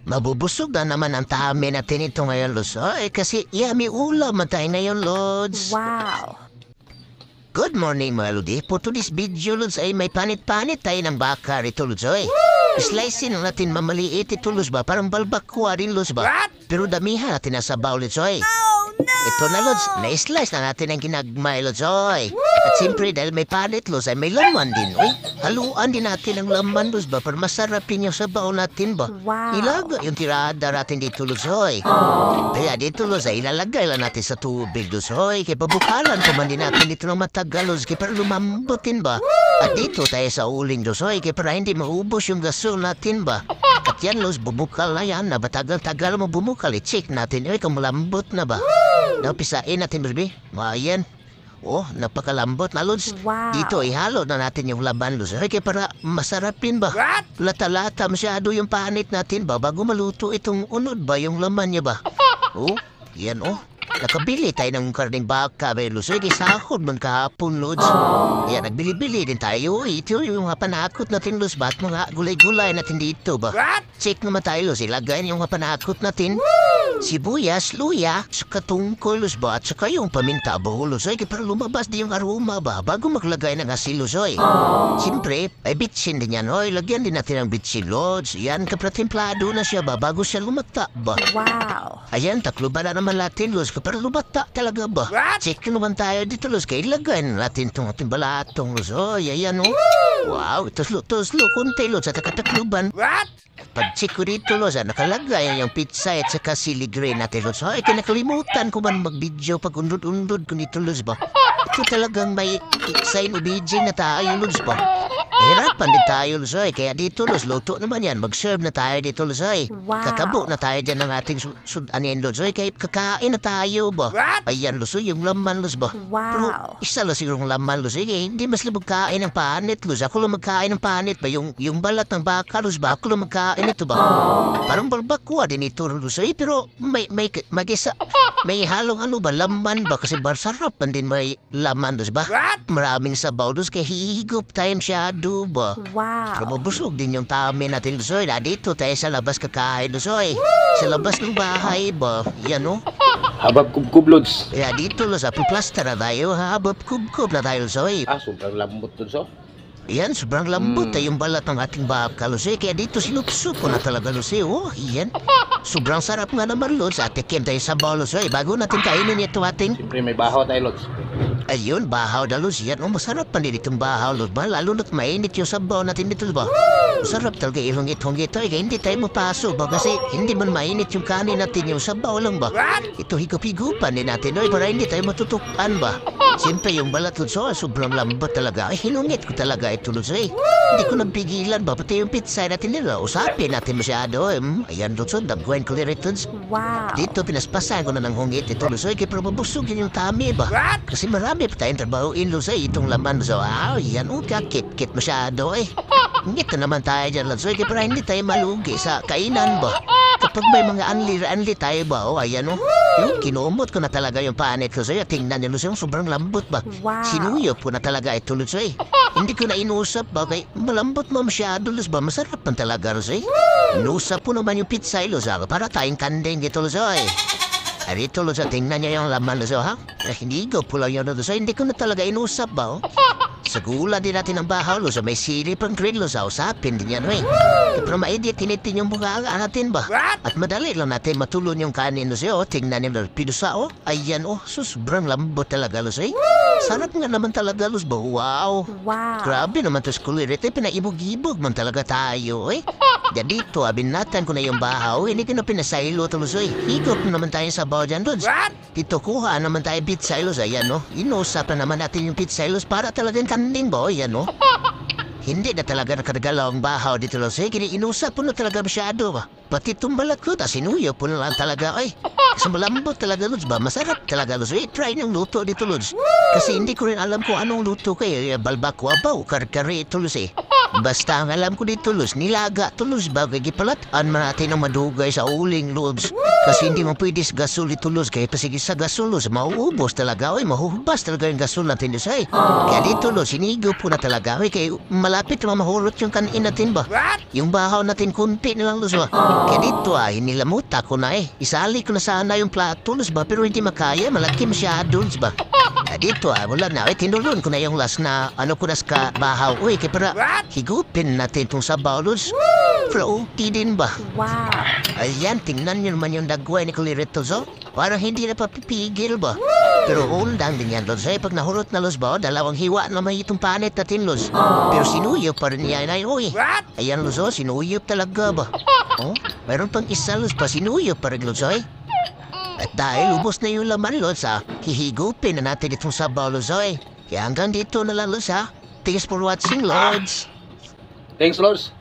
Mabubusog na naman ang tami natin ito ngayon, Lods. Ay, kasi yummy ulam man tayo ngayon, Lods. Wow. Good morning, mga Lodi. For today's video, Lods, ay may panit-panit tayo ng baka rito, Lods. Ay, slicein lang natin mamaliit ito, Lods ba? Parang balbakwa rin, Lods ba? Pero damihan natin nasa bowl, Lods. Ay, ito na, Lods. Na-slice na natin ang ginagmay, Lods. Ay, at siyempre, dahil may panit, Lods, ay may laman din. Ay, haluan din natin ang laman, Lods ba? Para masarapin yung sabaw natin ba? Wow. Ilaga yung tirada natin dito, Lods. Ay, kaya dito, Lods, ay ilalagay lang natin sa tubig, Lods. Ay, kaya pabukalan pa man din natin dito ng matagal, Lods, kaya para lumambutin ba? At dito tayo sa uling, Lods. Ay, kaya para hindi maubos yung gasol natin ba? At yan, Lods, bumukal na yan na matagal-tagal mo bumukal. I-check natin, ay, kung malambot na ba? Napisain natin, baby. Ayan. Oh, napakalambot na, Lods. Wow. Dito, ihalo na natin yung laban, Lods. Ay, kaya para masarapin ba? Lata-lata masyado yung panit natin ba? Bago maluto itong unod ba, yung laman niya ba? Oh, yan, oh. Nakabili tayo ng karning baka, Lods. Ay, sahod man kahapon, Lods. Yan, nagbili-bili din tayo. Ito yung mga panakot natin, Lods. Ba't mga gulay-gulay natin dito ba? Check naman tayo, Lods. Ilagay yung mga panakot natin. Sibuyas, luya, saka tungkol, Lods ba? At saka yung paminta, Lods. Ay, para lumabas din yung aroma ba? Bago maglagay ng asin, Lods. Ay, siyempre, ay bitsin din yan. Ay, lagyan din natin ang bitsin, Lods. Yan, kapratemplado na siya ba? Bago siya lumata ba? Wow. Ayan, taklo ba na naman natin, Lods? Para lumata talaga ba? Check naman tayo dito, Lods. Kaya ilagay na natin itong ating balatong, Lods. Ay, ayan, oh. Wow, tuslo, kunti, Lods. At nakatakluban. Pag-check ko dito, Lods, nakalagay yung pizza at saka sili green natin, Lods. Ay, kinakalimutan ko man mag-video pag undod-undod ko dito, Lods ba? Ito talagang may sign o BJ na tayo, Lods ba? Hirapan din tayo, Lods. Ay, kaya dito, Lods, luto naman yan. Mag-serve na tayo dito, Lods. Ay, Wow. kakabo na tayo dyan ng ating anin, Lods. Ay, kaya kakain na tayo ba? Ayan, Lods, yung laman, Lods ba? Pero Wow. isa lang siguro yung laman, Lods. Ay, hindi mas lang magkain ng panit, Lods. Ako lang magkain ng panit ba? Yung balat ng baka, Lods ba? Ako lang magkain ito ba? Parang balbakwa din ito, Lods. Ay, pero may mag-isa. May halong ba? Laman ba? Kasi masarap man din may laman, Lods ba? Maraming sabaw, Lods. Kaya hihigop tayo masyado ba? Pero Wow. mabusog din yung tami natin, Lods. Ay, dito tayo sa labas kakain, Lods. Ay, sa labas ng bahay ba? Yan, oh. Habab kubkub, Lods. Kaya dito, Lods, plaster na tayo. Habap kub-kub na tayo, Lods. Ay, Sobrang lambot, Lods, oh. yan, sobrang lambot ay yung balat ng ating baka, Lods. Kaya dito sinupsupo na talaga, Lods. Oh, yan. Sobrang sarap nga naman, Lods. At tikim tayo sa bowl, Lods. Bago natin kainin ito ating... Siyempre may bahaw tayo, Lods. Ayun, bahaw na, Lods. Yan, oh, masarap pa din itong bahaw, Lods. Ba? Lalo na't mainit yung sabaw natin dito, ba? Masarap talaga ilungit-hungit. Ay, kaya hindi tayo mapaso ba? Kasi hindi man mainit yung kanin natin, yung sabaw lang ba? Ito, higup-higupan din natin, oy, para hindi tayo matutukan ba? Siyempre, yung balat, Lods, oh, sobrang lambot talaga. Ay, hinungit ko talaga ito, Lods. Ay, hindi ko napigilan ba? Pati yung pizza natin nila, usapin natin masyado. Ayan, Lods, oh, dagwain ko lirit, Lods. Wow. Dito, pinaspasan ko na ng hungit ito, Lods. Ay, kaya pero mabusog yun yung tami ba? Kasi marami pa tayong trabahoin, Lods. Ay, itong laman, Lods. Ah, yan, oh, kakit-kit masyado, eh. Ngit na naman tayo dyan, Lods. Ay, kaya pero hindi tayo malugi sa kainan ba? Kapag may mga anli tayo ba, oh, ayan, oh. Yung kinumot ko na talaga yung panit, Lods. Ay, tingnan niyo, Lods, yung sobrang lambot ba? Wow. Sinuyop ko na talaga ito, Lods. Ay, hindi ko na inusap ba? Kay malambot mo masyado, Lods ba? Masarap man talaga, Lods. Ay, inusap po naman yung pizza, Lods. Para tayong kandeng ito, Lods. Ay, arito, Lods. Tingnan niyo yung laman, Lods. Ha? Hindi ko pula yun, Lods. Ay, hindi ko na talaga inusap ba, oh. Sa gula din natin ang bahaw, Lods. May sili pang grill, Lods. Usapin din yan, eh. Pero maedit, tinitin yung mga natin ba? At madali lang natin matulon yung kanin, Lods. Oh, tingnan niyo, Lods. Pinusa, oh. Ayan, oh. Sobrang lambot talaga, Lods. Eh. Sarap nga naman talaga, Lods ba? Wow. Wow. Grabe naman to skulirit. Eh, pinaibog-ibog man talaga tayo, eh. Yan dito, binatan ko na yung bahaw. Hindi ko na pinasaylo, Lods. Eh. Higop naman tayo sa bahaw dyan, Lods. Dito, kuha naman tayo pizza, Lods. Ayan, oh. Inusap na naman natin yung pizza, Lods, para talagang kanding ba? Ayan, oh. Hindi na talaga nakadagalaw ang bahaw dito, Lods. Eh, inusap po na talaga masyado ba? Pati itong balat ko, tas inuyo po na lang talaga, ay. Kasi malambot talaga, Lods ba? Masarap talaga, Lods. Eh, try ng luto dito, Lods. Kasi hindi ko rin alam kung anong luto kayo. Balbakwa ba o karkari ito, Lods, eh. Basta ang alam ko dito, Luz, nilaga to, Luz, bagay gipalatan man natin ang madugay sa uling, Luz. Kasi hindi mo pwede sa gasol ito, Luz, kaya pasige sa gasol, Luz, mauubos talaga, mahuhubas talaga yung gasol natin, Luz, ay. Kaya dito, Luz, sinigo po na talaga, kaya malapit na mahulot yung kanin natin ba? Yung bahaw natin, kunti na lang, Luz, ba? Kaya dito, hinilamuta ko na, isali ko na sana yung plato, Luz, ba? Pero hindi makaya, malaki masyado, Luz, ba? Dito, wala na, tinulun ko na yung last na, ko na ska bahaw, kaya para, higupin natin itong sabaw, Luz. Pero okay din ba? Wow. Ayan, tingnan nyo naman yung dagway ni Clarito, so. Parang hindi na papipigil ba? Pero undang din yan, Luz. Pag nahurot na, Luz ba, dalawang hiwa naman itong panit natin, Luz. Pero sinuyop pa rin niya, Inay. Ayan, Luz, sinuyop talaga ba? Mayroon pang isa, Luz, pa sinuyop pa rin, Luz, At dahil ubos na yung laman, Luz, hihigupin na natin itong sabaw, Luz, Kaya hanggang dito na lang, Luz, Thanks for watching, Lords. Thanks, Lods.